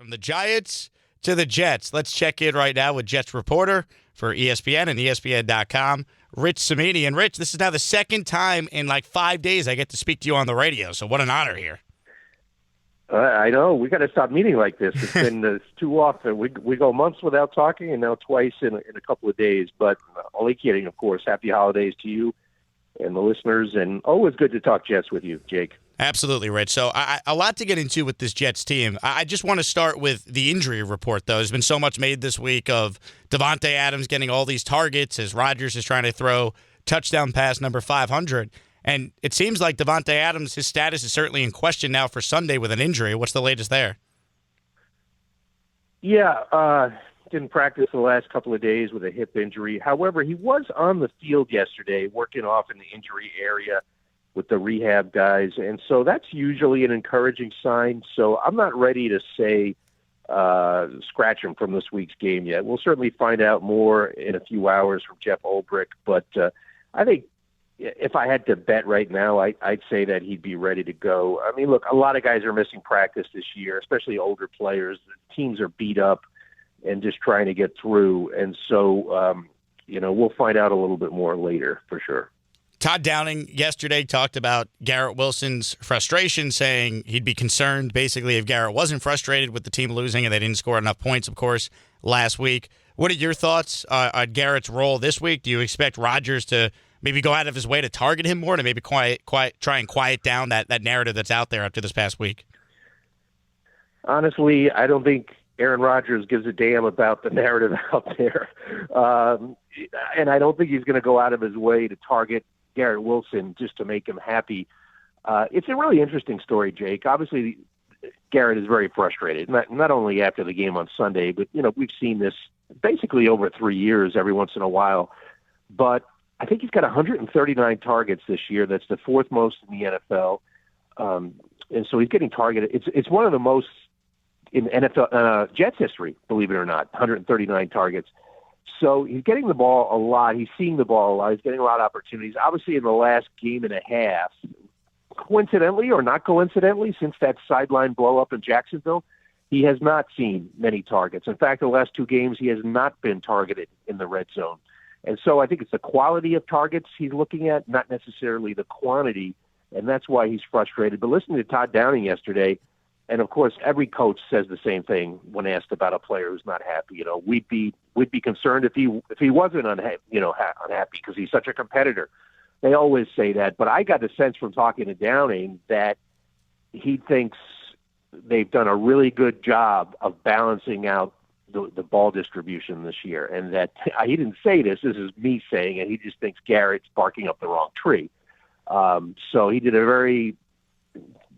From the Giants to the Jets. Let's check in right now with Jets reporter for ESPN and ESPN.com, Rich Cimini. And Rich, this is now the second time in like 5 days I get to speak to you on the radio, so what an honor here. I know. We got to stop meeting like this. It's been it's too often. We go months without talking, and now twice in a couple of days. But only kidding, of course. Happy holidays to you and the listeners, and always good to talk Jets with you, Jake. Absolutely, Rich. So a lot to get into with this Jets team. I just want to start with the injury report, though. There's been so much made this week of Davante Adams getting all these targets as Rodgers is trying to throw touchdown pass number 500. And it seems like Davante Adams, his status is certainly in question now for Sunday with an injury. What's the latest there? Yeah, didn't practice the last couple of days with a hip injury. However, he was on the field yesterday working off in the injury area with the rehab guys. And so that's usually an encouraging sign. So I'm not ready to say scratch him from this week's game yet. We'll certainly find out more in a few hours from Jeff Ulbrich. But I think if I had to bet right now, I'd say that he'd be ready to go. I mean, look, a lot of guys are missing practice this year, especially older players. The teams are beat up and just trying to get through. And so, we'll find out a little bit more later for sure. Todd Downing yesterday talked about Garrett Wilson's frustration, saying he'd be concerned basically if Garrett wasn't frustrated with the team losing and they didn't score enough points, of course, last week. What are your thoughts on Garrett's role this week? Do you expect Rodgers to maybe go out of his way to target him more, to maybe try and quiet down that narrative that's out there after this past week? Honestly, I don't think Aaron Rodgers gives a damn about the narrative out there. And I don't think he's going to go out of his way to target Garrett Wilson just to make him happy. It's a really interesting story, Jake. Obviously, Garrett is very frustrated, not only after the game on Sunday, but, we've seen this basically over 3 years every once in a while. But I think he's got 139 targets this year. That's the fourth most in the NFL. And so he's getting targeted. It's one of the most in NFL Jets history, believe it or not, 139 targets. So he's getting the ball a lot. He's seeing the ball a lot. He's getting a lot of opportunities. Obviously, in the last game and a half, coincidentally or not coincidentally, since that sideline blow-up in Jacksonville, he has not seen many targets. In fact, the last two games, he has not been targeted in the red zone. And so I think it's the quality of targets he's looking at, not necessarily the quantity, and that's why he's frustrated. But listening to Todd Downing yesterday, and of course every coach says the same thing when asked about a player who's not happy. We'd be concerned if he wasn't unhappy because he's such a competitor. They always say that, but I got the sense from talking to Downing that he thinks they've done a really good job of balancing out the ball distribution this year, and that he didn't say this is me saying it. He just thinks Garrett's barking up the wrong tree. So he did a very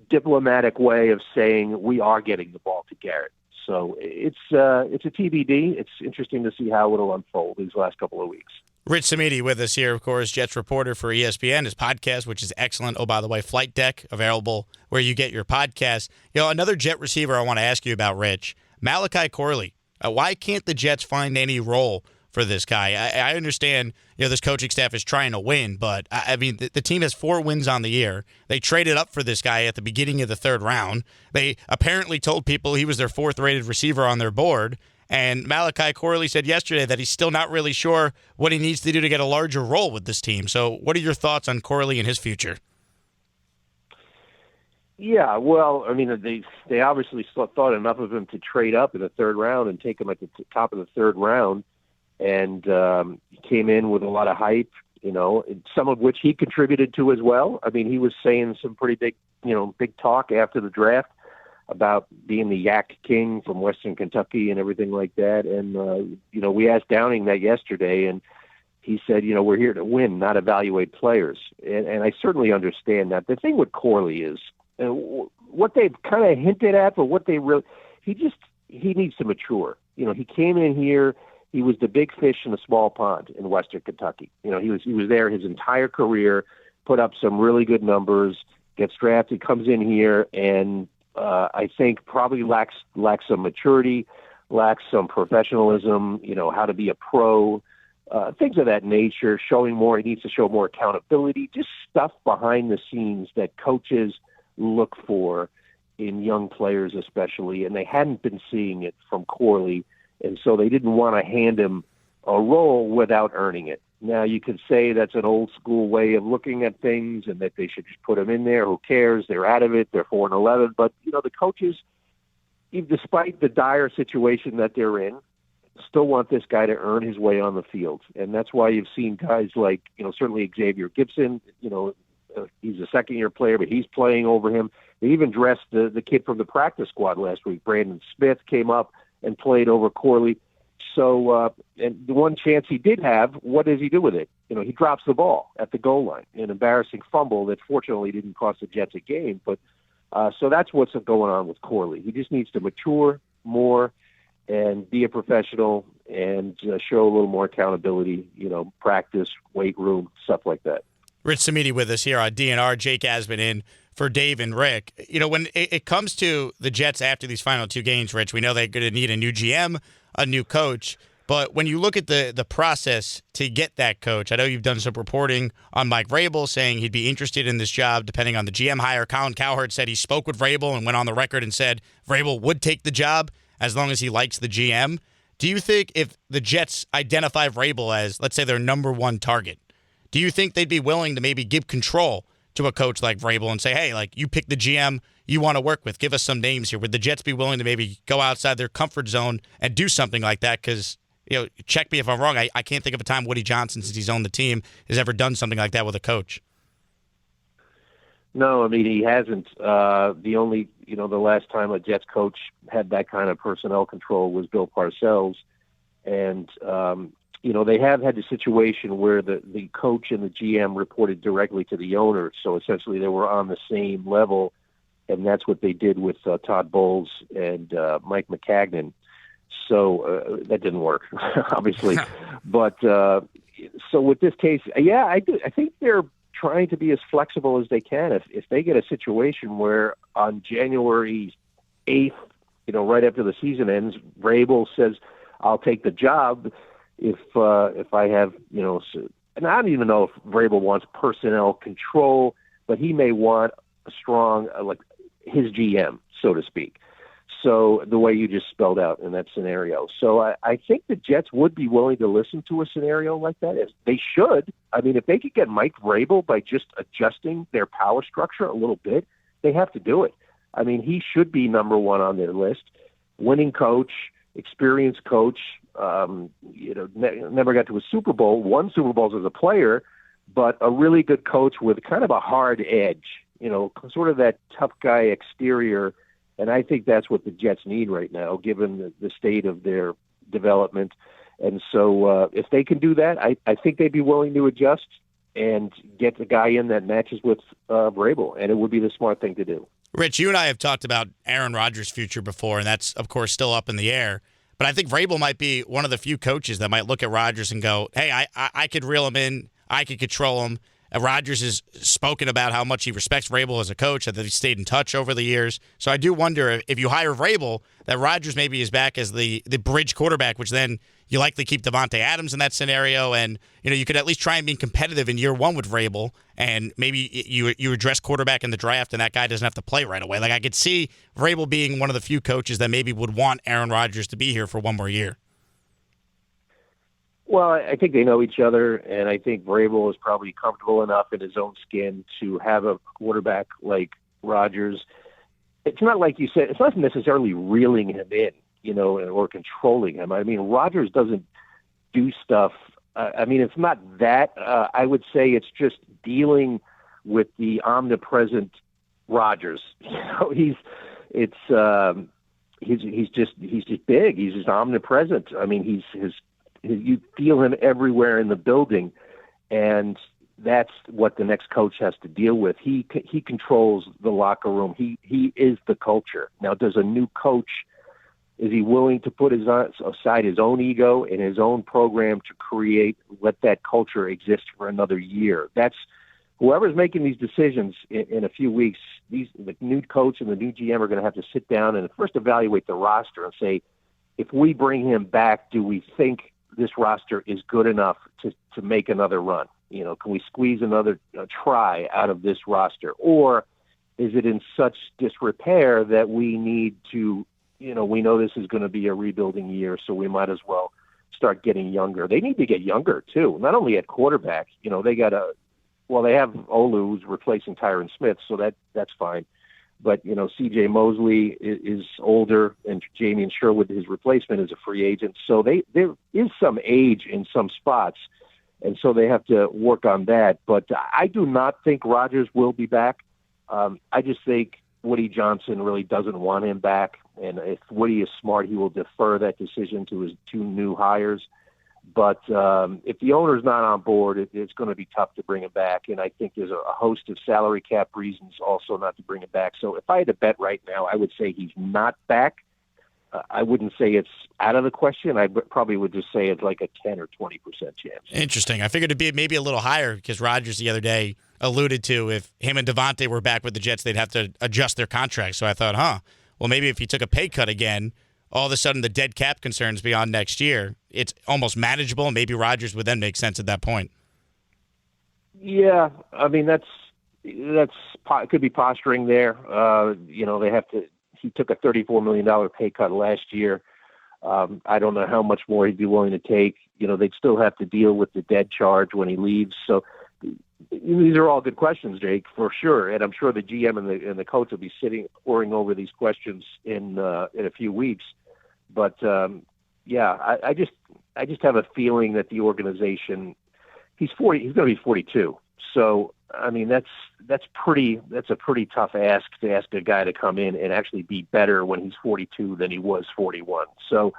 diplomatic way of saying we are getting the ball to Garrett. So it's a TBD. It's interesting to see how it'll unfold these last couple of weeks. Rich Cimini with us here, of course, Jets reporter for ESPN, his podcast, which is excellent. Oh, by the way, Flight Deck, available where you get your podcast. Another Jet receiver I want to ask you about, Rich, Malachi Corley. Why can't the Jets find any role for this guy? I understand, this coaching staff is trying to win, but I mean, the team has 4 wins on the year. They traded up for this guy at the beginning of the third round. They apparently told people he was their 4th-rated receiver on their board. And Malachi Corley said yesterday that he's still not really sure what he needs to do to get a larger role with this team. So what are your thoughts on Corley and his future? Yeah, well, I mean, they obviously thought enough of him to trade up in the third round and take him at the top of the third round. And he came in with a lot of hype, some of which he contributed to as well. I mean, he was saying some pretty big talk after the draft about being the Yak King from Western Kentucky and everything like that. And, we asked Downing that yesterday, and he said, we're here to win, not evaluate players. And I certainly understand that. The thing with Corley is what they've kind of hinted at, but what they really – he needs to mature. He came in here – he was the big fish in a small pond in Western Kentucky. He was there his entire career, put up some really good numbers, gets drafted, comes in here, and I think probably lacks some maturity, lacks some professionalism, how to be a pro, things of that nature, showing more. He needs to show more accountability, just stuff behind the scenes that coaches look for in young players especially, and they hadn't been seeing it from Corley, and so they didn't want to hand him a role without earning it. Now, you could say that's an old-school way of looking at things and that they should just put him in there. Who cares? They're out of it. They're 4-11. But, the coaches, despite the dire situation that they're in, still want this guy to earn his way on the field. And that's why you've seen guys like, certainly Xavier Gibson, he's a second-year player, but he's playing over him. They even dressed the kid from the practice squad last week. Brandon Smith came up and played over Corley. So, and the one chance he did have, what does he do with it? He drops the ball at the goal line, an embarrassing fumble that fortunately didn't cost the Jets a game. But so that's what's going on with Corley. He just needs to mature more and be a professional and show a little more accountability, practice, weight room, stuff like that. Rich Cimini with us here on DNR. Jake Asman in for Dave and Rick. When it comes to the Jets after these final two games, Rich, we know they're going to need a new GM, a new coach. But when you look at the process to get that coach, I know you've done some reporting on Mike Vrabel saying he'd be interested in this job depending on the GM hire. Colin Cowherd said he spoke with Vrabel and went on the record and said Vrabel would take the job as long as he likes the GM. Do you think if the Jets identify Vrabel as, let's say, their number one target, do you think they'd be willing to maybe give control to a coach like Vrabel and say, hey, like, you pick the GM you want to work with? Give us some names here. Would the Jets be willing to maybe go outside their comfort zone and do something like that? Because, check me if I'm wrong, I can't think of a time Woody Johnson, since he's owned the team, has ever done something like that with a coach. No, I mean, he hasn't. The only, the last time a Jets coach had that kind of personnel control was Bill Parcells. And, they have had the situation where the coach and the GM reported directly to the owner. So essentially they were on the same level. And that's what they did with Todd Bowles and Mike McCagnon. So that didn't work, obviously. But so with this case, yeah, I think they're trying to be as flexible as they can. If they get a situation where on January 8th, right after the season ends, Vrabel says, I'll take the job if I have, and I don't even know if Vrabel wants personnel control, but he may want a strong, like his GM, so to speak. So the way you just spelled out in that scenario. So I think the Jets would be willing to listen to a scenario like that. They should. I mean, if they could get Mike Vrabel by just adjusting their power structure a little bit, they have to do it. I mean, he should be number one on their list. Winning coach, experienced coach, never got to a Super Bowl, won Super Bowls as a player, but a really good coach with kind of a hard edge, sort of that tough guy exterior. And I think that's what the Jets need right now, given the state of their development. And so if they can do that, I think they'd be willing to adjust and get the guy in that matches with Vrabel, and it would be the smart thing to do. Rich, you and I have talked about Aaron Rodgers' future before, and that's, of course, still up in the air. But I think Vrabel might be one of the few coaches that might look at Rodgers and go, hey, I could reel him in. I could control him. Rodgers has spoken about how much he respects Vrabel as a coach, that he stayed in touch over the years. So I do wonder if you hire Vrabel, that Rodgers maybe is back as the bridge quarterback, which then you likely keep Devontae Adams in that scenario. And, you could at least try and be competitive in year one with Vrabel. And maybe you address quarterback in the draft and that guy doesn't have to play right away. Like, I could see Vrabel being one of the few coaches that maybe would want Aaron Rodgers to be here for one more year. Well, I think they know each other, and I think Vrabel is probably comfortable enough in his own skin to have a quarterback like Rodgers. It's not like you said, it's not necessarily reeling him in, or controlling him. I mean, Rodgers doesn't do stuff. It's not that. I would say it's just dealing with the omnipresent Rodgers. He's just big. He's just omnipresent. I mean, you feel him everywhere in the building, and that's what the next coach has to deal with. He controls the locker room. He is the culture. Now, does a new coach, is he willing to put aside his own ego and his own program to let that culture exist for another year? That's whoever's making these decisions in a few weeks. The new coach and the new GM are going to have to sit down and first evaluate the roster and say, if we bring him back, do we think this roster is good enough to make another run? Can we squeeze another try out of this roster? Or is it in such disrepair that we need to, we know this is going to be a rebuilding year, so we might as well start getting younger. They need to get younger too, not only at quarterback. They have Olu who's replacing Tyron Smith, so that's fine. But, C.J. Mosley is older, and Jamian Sherwood, his replacement, is a free agent. So there is some age in some spots, and so they have to work on that. But I do not think Rodgers will be back. I just think Woody Johnson really doesn't want him back. And if Woody is smart, he will defer that decision to his two new hires. But if the owner's not on board, it's going to be tough to bring him back. And I think there's a host of salary cap reasons also not to bring him back. So if I had to bet right now, I would say he's not back. I wouldn't say it's out of the question. I probably would just say it's like a 10 or 20% chance. Interesting. I figured it'd be maybe a little higher because Rodgers the other day alluded to if him and Devontae were back with the Jets, they'd have to adjust their contract. So I thought, well, maybe if he took a pay cut again, all of a sudden the dead cap concerns beyond next year, it's almost manageable, and maybe Rodgers would then make sense at that point. Yeah, I mean that's could be posturing there. They have to. He took a $34 million pay cut last year. I don't know how much more he'd be willing to take. They'd still have to deal with the dead charge when he leaves. So these are all good questions, Jake, for sure. And I'm sure the GM and the coach will be poring over these questions in a few weeks. But I just have a feeling that the organization. He's 40. He's going to be 42. So I mean that's a pretty tough ask to ask a guy to come in and actually be better when he's 42 than he was 41. So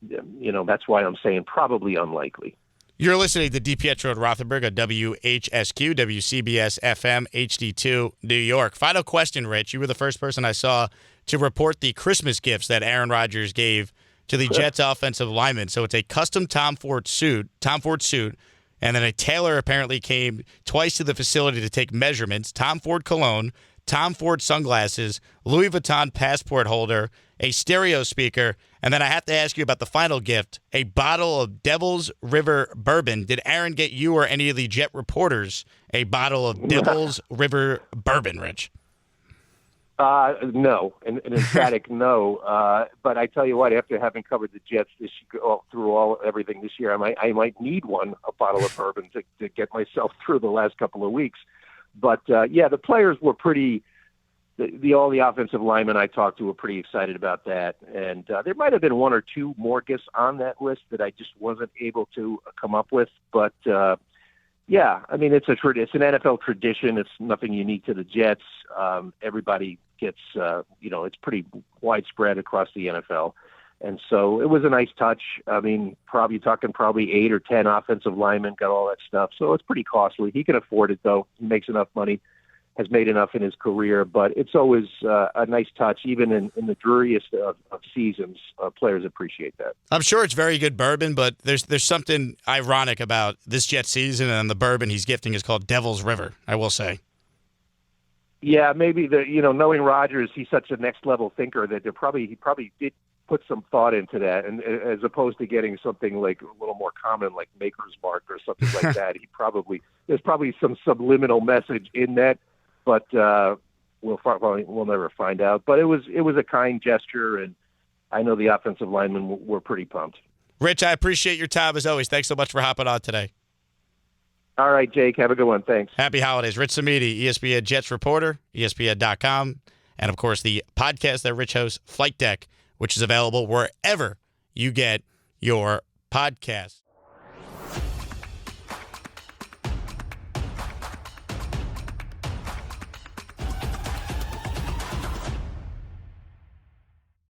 that's why I'm saying probably unlikely. You're listening to DiPietro and Rothenberg on WHSQ, WCBS FM, HD2, New York. Final question, Rich. You were the first person I saw to report the Christmas gifts that Aaron Rodgers gave to the Jets offensive lineman. So it's a custom Tom Ford suit, and then a tailor apparently came twice to the facility to take measurements, Tom Ford cologne, Tom Ford sunglasses, Louis Vuitton passport holder, a stereo speaker, and then I have to ask you about the final gift, a bottle of Devil's River bourbon. Did Aaron get you or any of the Jet reporters a bottle of Devil's River bourbon, Rich? No, an emphatic no. But I tell you what, after having covered the Jets everything this year, I might need a bottle of bourbon to get myself through the last couple of weeks. But the players were pretty. All the offensive linemen I talked to were pretty excited about that, and there might have been one or two more gifts on that list that I just wasn't able to come up with. But I mean it's an NFL tradition. It's nothing unique to the Jets. Everybody gets it's pretty widespread across the NFL, and so it was a nice touch. I mean, probably 8 or 10 offensive linemen got all that stuff, so it's pretty costly. He can afford it though. He makes enough money. Has made enough in his career, but it's always a nice touch, even in the dreariest of seasons. Players appreciate that. I'm sure it's very good bourbon, but there's something ironic about this Jet season, and the bourbon he's gifting is called Devil's River, I will say. Yeah, maybe knowing Rodgers, he's such a next level thinker that he probably did put some thought into that, and as opposed to getting something like a little more common like Maker's Mark or something like that, there's probably some subliminal message in that. But we'll never find out. But it was a kind gesture, and I know the offensive linemen were pretty pumped. Rich, I appreciate your time as always. Thanks so much for hopping on today. All right, Jake. Have a good one. Thanks. Happy holidays. Rich Cimini, ESPN Jets reporter, ESPN.com, and, of course, the podcast that Rich hosts, Flight Deck, which is available wherever you get your podcasts.